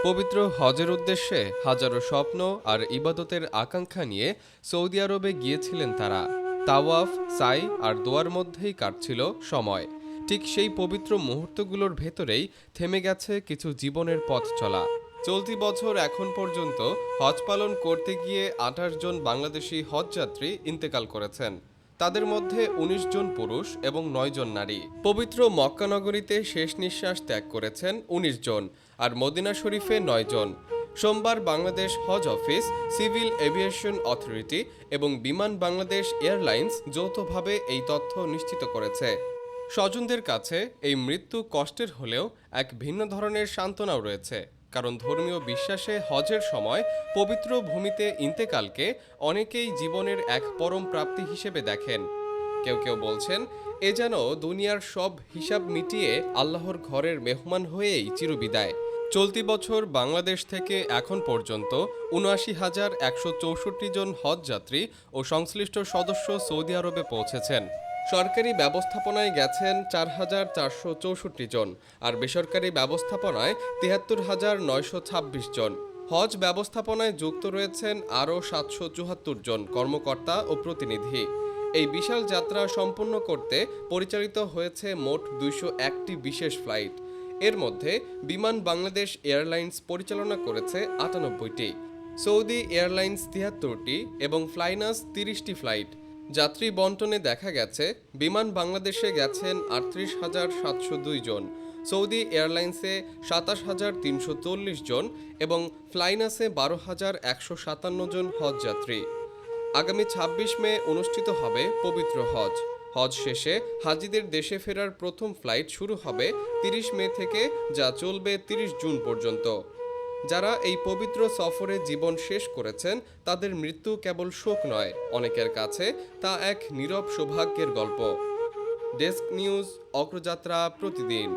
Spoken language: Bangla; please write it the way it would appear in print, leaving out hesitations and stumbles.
পবিত্র হজের উদ্দেশ্যে হাজারো স্বপ্ন আর ইবাদতের আকাঙ্ক্ষা নিয়ে সৌদি আরবে গিয়েছিলেন তারা। তাওয়াফ, সাই আর দোয়ার মধ্যেই কাটছিল সময়। ঠিক সেই পবিত্র মুহূর্তগুলোর ভেতরেই থেমে গেছে কিছু জীবনের পথ চলা। চলতি বছর এখন পর্যন্ত হজ পালন করতে গিয়ে ২৮ জন বাংলাদেশি হজযাত্রী ইন্তেকাল করেছেন। তাদের মধ্যে ১৯ জন পুরুষ এবং ৯ জন নারী। পবিত্র মক্কা নগরীতে শেষ নিঃশ্বাস ত্যাগ করেছেন ১৯ জন, আর মদিনা শরীফে ৯ জন। সোমবার বাংলাদেশ হজ অফিস, সিভিল এভিয়েশন অথরিটি এবং বিমান বাংলাদেশ এয়ারলাইন্স যৌথভাবে এই তথ্য নিশ্চিত করেছে। স্বজনদের কাছে এই মৃত্যু কষ্টের হলেও এক ভিন্ন ধরনের সান্ত্বনাও রয়েছে, কারণ ধর্মীয় বিশ্বাসে হজের সময় পবিত্র ভূমিতে ইন্তেকালকে অনেকেই জীবনের এক পরম প্রাপ্তি হিসেবে দেখেন। কেউ কেউ বলছেন, এ যেন দুনিয়ার সব হিসাব মিটিয়ে আল্লাহর ঘরের মেহমান হয়েই চিরবিদায়। চলতি বছর বাংলাদেশ থেকে এখন পর্যন্ত ৭৯,১৬৪ জন হজযাত্রী ও সংশ্লিষ্ট সদস্য সৌদি আরবে পৌঁছেছেন। সরকারি ব্যবস্থাপনায় গেছেন ৪,৪৬৪ জন, আর বেসরকারি ব্যবস্থাপনায় ৭৩,৯২৬ জন। হজ ব্যবস্থাপনায় যুক্ত রয়েছেন আরও ৭৭৪ জন কর্মকর্তা ও প্রতিনিধি। এই বিশাল যাত্রা সম্পন্ন করতে পরিচালিত হয়েছে মোট ২০১টি বিশেষ ফ্লাইট। এর মধ্যে বিমান বাংলাদেশ এয়ারলাইন্স পরিচালনা করেছে ৯৮টি, সৌদি এয়ারলাইন্স ৭৩টি এবং ফ্লাইনাস ৩০টি ফ্লাইট। যাত্রী বন্টনে দেখা গেছে বিমান বাংলাদেশে গেছেন ৩৮,৭০২ জন, সৌদি এয়ারলাইন্সে ২৭,৩৪০ জন এবং ফ্লাইনাসে ১২,১৫৭ জন হজযাত্রী। আগামী ২৬ মে অনুষ্ঠিত হবে পবিত্র হজ। হজ শেষে হাজিদের দেশে ফেরার প্রথম ফ্লাইট শুরু হবে ৩০ মে থেকে, যা চলবে ৩০ জুন পর্যন্ত। যারা এই পবিত্র সফরে জীবন শেষ করেছেন তাদের মৃত্যু কেবল শোক নয়, অনেকের কাছে তা এক নীরব সৌভাগ্যের গল্প। ডেস্ক নিউজ, অগ্রযাত্রা প্রতিদিন।